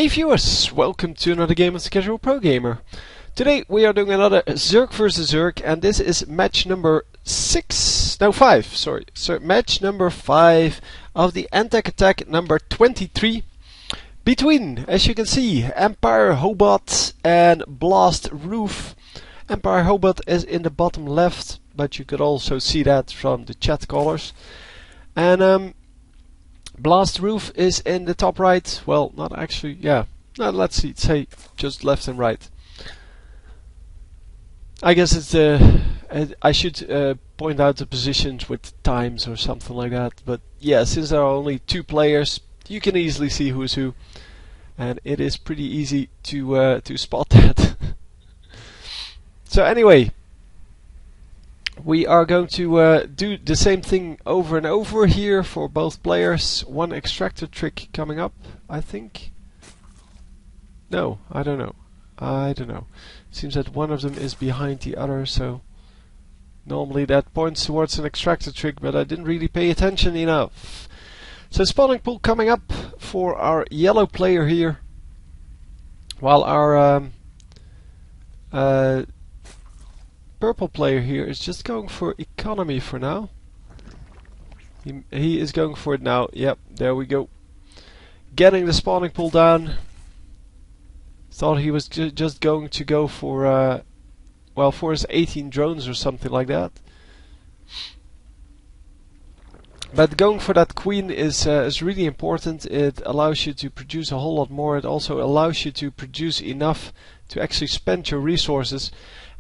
Hey viewers, welcome to another game of the Casual Pro Gamer. Today we are doing another Zerg vs Zerg, and this is match number 5, sorry. So match number 5 of the Antec attack number 23 between, as you can see, Empirehobot and BlastRoof. Empirehobot is in the bottom left, but you could also see that from the chat colors. And BlastRoof is in the top right. Well, not actually, yeah. No, let's see, say just left and right. I guess it's I should point out the positions with times or something like that. But yeah, since there are only 2 players, you can easily see who's who, and it is pretty easy to spot that. So anyway, we are going to do the same thing over and over here for both players. One extractor trick coming up, I think. No, I don't know. Seems that one of them is behind the other, so normally that points towards an extractor trick, but I didn't really pay attention enough. So spawning pool coming up for our yellow player here, while our purple player here is just going for economy for now. He is going for it now. Yep, there we go. Getting the spawning pool down. Thought he was just going to go for well, for his 18 drones or something like that. But going for that queen is really important. It allows you to produce a whole lot more. It also allows you to produce enough to actually spend your resources.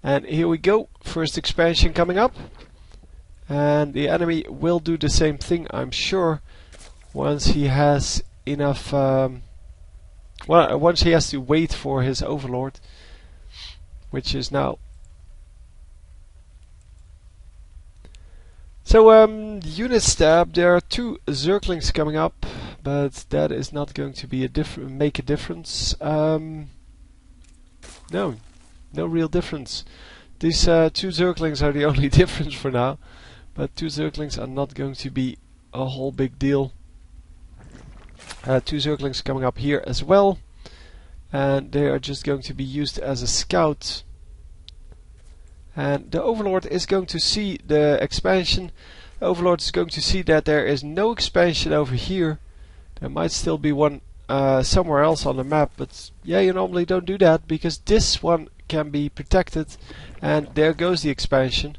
And here we go, first expansion coming up. And the enemy will do the same thing, I'm sure, once he has enough... well, once he has to wait for his overlord, which is now. So, unit stab, there are 2 Zerglings coming up, but that is not going to be make a difference. No real difference. These 2 Zerglings are the only difference for now, but 2 Zerglings are not going to be a whole big deal. 2 Zerglings coming up here as well, and they are just going to be used as a scout. And the Overlord is going to see the expansion. The Overlord is going to see that there is no expansion over here. There might still be one somewhere else on the map, but yeah, you normally don't do that because this one can be protected, and there goes the expansion.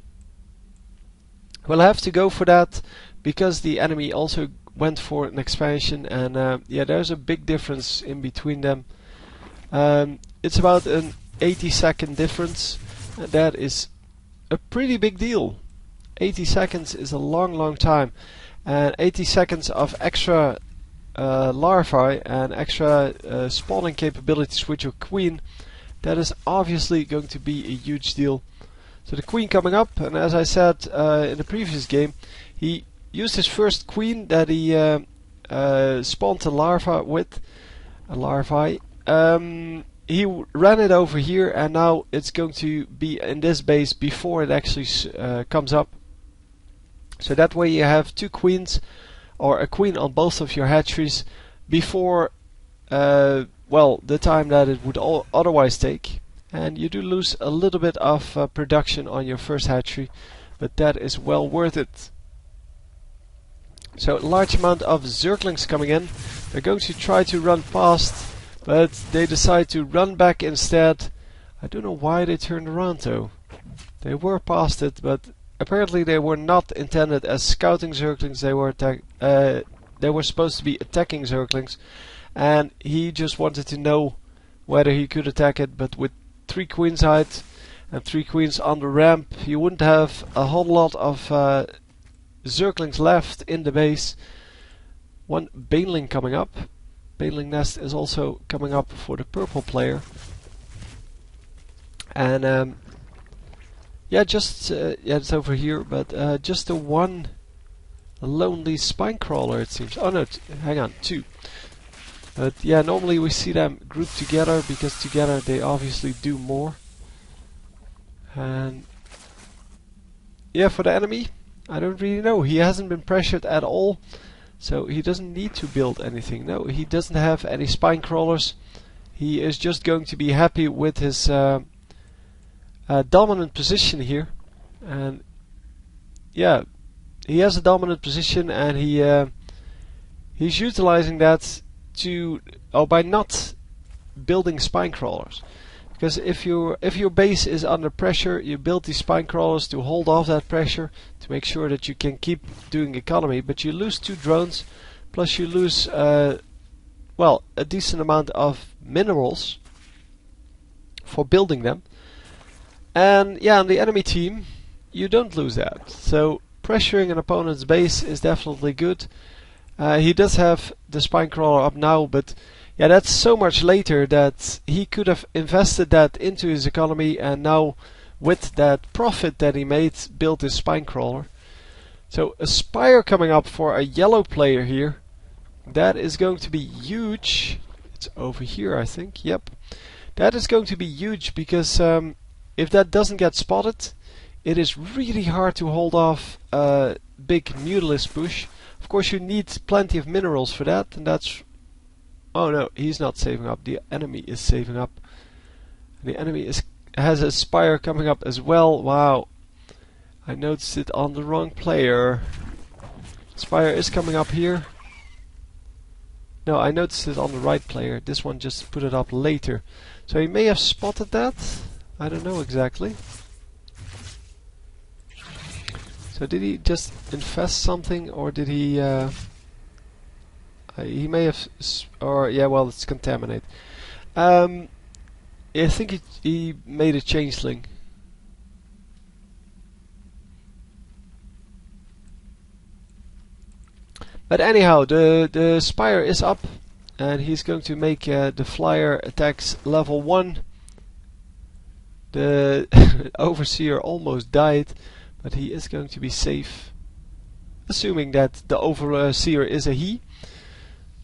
We'll have to go for that because the enemy also went for an expansion, and yeah, there's a big difference in between them. It's about an 80-second difference, and that is a pretty big deal. 80 seconds is a long time, and 80 seconds of extra larvae and extra spawning capabilities with your queen, that is obviously going to be a huge deal. So the queen coming up, and as I said in the previous game, he used his first queen that he spawned a larva with. He ran it over here, and now it's going to be in this base before it actually comes up. So that way you have 2 queens, or a queen on both of your hatcheries before well, the time that it would otherwise take. And you do lose a little bit of production on your first hatchery, but that is well worth it. So a large amount of Zerglings coming in. They're going to try to run past, but they decide to run back instead. I don't know why they turned around though. They were past it, but apparently they were not intended as scouting Zerglings. They were supposed to be attacking Zerglings, and he just wanted to know whether he could attack it. But with 3 queens height and 3 queens on the ramp, you wouldn't have a whole lot of Zerglings left in the base. 1 Baneling coming up. Baneling nest is also coming up for the purple player. And yeah, just yeah, it's over here, but just the 1 lonely spine crawler, it seems. Oh no, hang on, 2. But yeah, normally we see them grouped together because together they obviously do more. And yeah, for the enemy, I don't really know. He hasn't been pressured at all. So he doesn't need to build anything. No, he doesn't have any spine crawlers. He is just going to be happy with his dominant position here. And yeah, he has a dominant position, and he's utilizing that to by not building spine crawlers. Because if your base is under pressure, you build these spine crawlers to hold off that pressure, to make sure that you can keep doing economy. But you lose 2 drones, plus you lose well, a decent amount of minerals for building them. And yeah, on the enemy team, you don't lose that. So pressuring an opponent's base is definitely good. He does have the spine crawler up now, but yeah, that's so much later that he could have invested that into his economy, and now with that profit that he made, built his spine crawler. So a spire coming up for a yellow player here. That is going to be huge. It's over here, I think. Yep. That is going to be huge because if that doesn't get spotted, it is really hard to hold off a big Mutalisk push. Of course, you need plenty of minerals for that, and that's... Oh no, he's not saving up. The enemy is saving up. The enemy has a spire coming up as well. Wow. I noticed it on the wrong player. Spire is coming up here. No, I noticed it on the right player. This one just put it up later. So he may have spotted that. I don't know exactly. So did he just infest something, or did he... he may have... or yeah, well, it's contaminate. I think he made a changeling. But anyhow, the spire is up, and he's going to make the flyer attacks level 1. The overseer almost died, but he is going to be safe, assuming that the overseer is a he.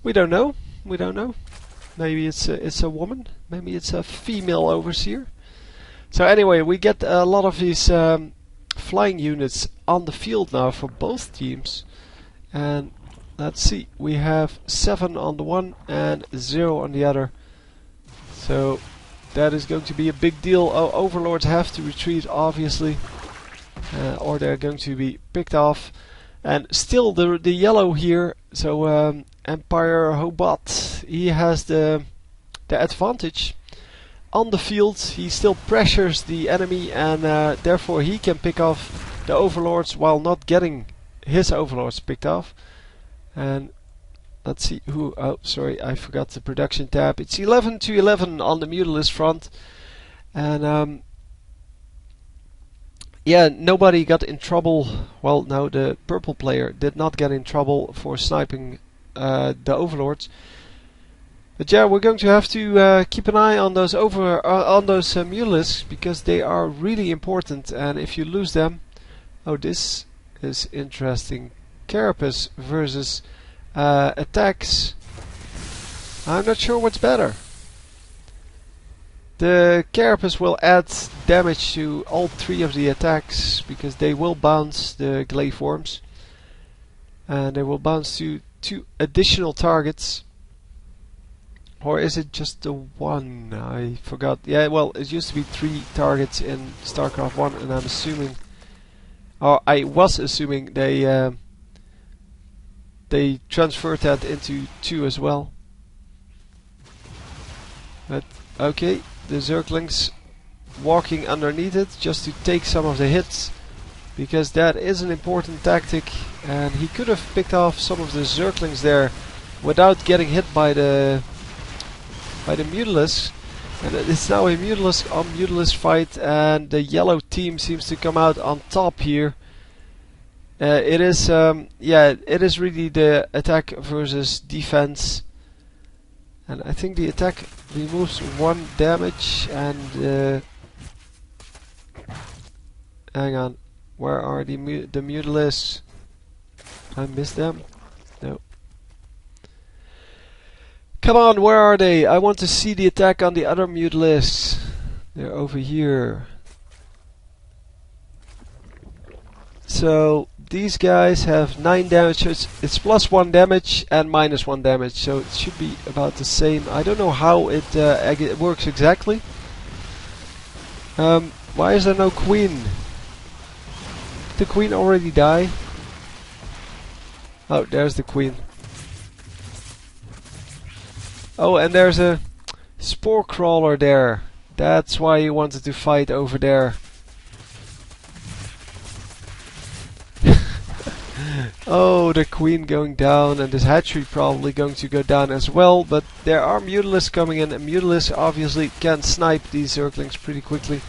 We don't know. We don't know. Maybe it's a woman. Maybe it's a female overseer. So anyway, we get a lot of these flying units on the field now for both teams, and let's see, we have 7 on the one and 0 on the other. So that is going to be a big deal. Overlords have to retreat, obviously, or they're going to be picked off. And still the yellow here, so Empirehobot, he has the advantage on the field. He still pressures the enemy, and therefore he can pick off the overlords while not getting his overlords picked off. And let's see who... Oh, sorry, I forgot the production tab. It's 11 to 11 on the Mutalisk front. And yeah, nobody got in trouble. Well, no, the purple player did not get in trouble for sniping the overlords. But yeah, we're going to have to keep an eye on those Mutalisks, because they are really important. And if you lose them... Oh, this is interesting. Carapace versus attacks. I'm not sure what's better. The Carapace will add damage to all 3 of the attacks, because they will bounce the glaive worms, and they will bounce to 2 additional targets. Or is it just the 1? I forgot. Yeah, well, it used to be 3 targets in StarCraft 1, and I'm assuming, or I was assuming, they transferred that into 2 as well. But okay, the Zerglings walking underneath it just to take some of the hits, because that is an important tactic, and he could have picked off some of the Zerglings there without getting hit by the Mutalisks. And it's now a Mutalisk on Mutalisk fight, and the yellow team seems to come out on top here. It is really the attack versus defense, and I think the attack removes 1 damage. And hang on, where are the Mutalisks? I missed them. No. Come on, where are they? I want to see the attack on the other Mutalisks. They're over here. So these guys have 9 damage. So it's +1 damage and -1 damage, so it should be about the same. I don't know how it works exactly. Why is there no queen? Did the queen already die? Oh, there's the queen. Oh, and there's a spore crawler there. That's why you wanted to fight over there. Oh, the queen going down, and this hatchery probably going to go down as well. But there are mutalisks coming in, and mutalisks obviously can snipe these zerglings pretty quickly.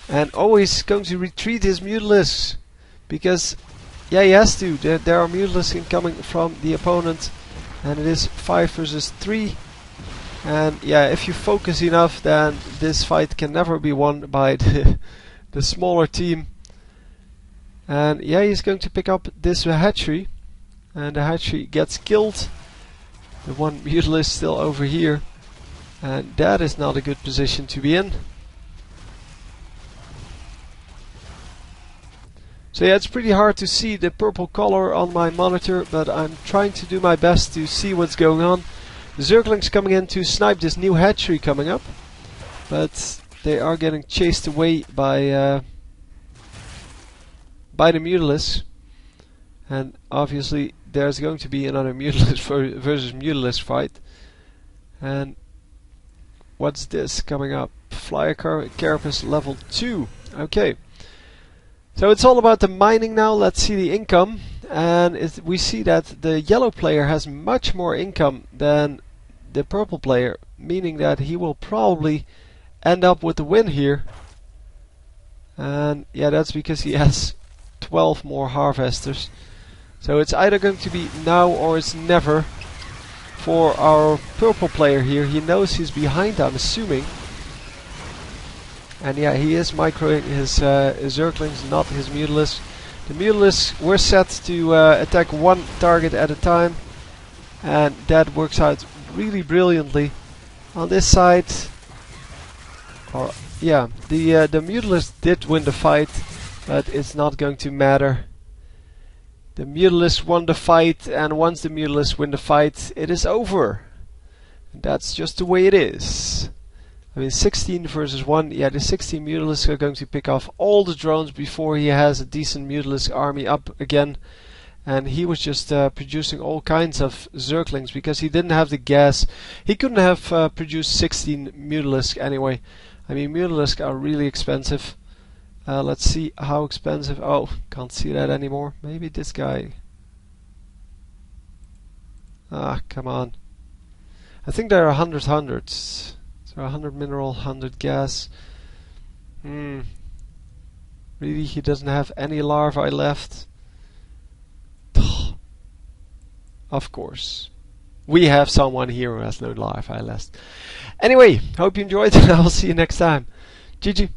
And always going to retreat his mutalisks, because yeah, he has to. There are mutalisks incoming from the opponent, and it is 5 versus 3. And yeah, if you focus enough, then this fight can never be won by the smaller team. And yeah, he's going to pick up this hatchery, and the hatchery gets killed. The one mutalisk still over here, and that is not a good position to be in. So yeah, it's pretty hard to see the purple color on my monitor, but I'm trying to do my best to see what's going on. The zerglings coming in to snipe this new hatchery coming up, but they are getting chased away by the mutalisks. And obviously there's going to be another mutalisk versus mutalisk fight. And what's this coming up? Flyer carapace level 2. Okay. So it's all about the mining now. Let's see the income. And we see that the yellow player has much more income than the purple player, meaning that he will probably end up with the win here. And yeah, that's because he has 12 more harvesters. So it's either going to be now or it's never for our purple player here. He knows he's behind, I'm assuming. And yeah, he is microing his zerglings, not his mutalisks. The mutalisks were set to attack one target at a time, and that works out really brilliantly. On this side, or yeah, the mutalisks did win the fight, but it's not going to matter. The mutalisks won the fight, and once the mutalisks win the fight, it is over. And that's just the way it is. I mean, 16 versus 1, yeah, the 16 mutalisks are going to pick off all the drones before he has a decent mutalisk army up again. And he was just producing all kinds of zerglings because he didn't have the gas. He couldn't have produced 16 mutalisks anyway. I mean, mutalisks are really expensive. Let's see how expensive. Oh, can't see that anymore. Maybe this guy. Ah, come on. I think there are 100 hundreds. So 100 mineral, 100 gas. Really, he doesn't have any larvae left. Of course. We have someone here who has no larvae left. Anyway, hope you enjoyed and I'll see you next time. GG.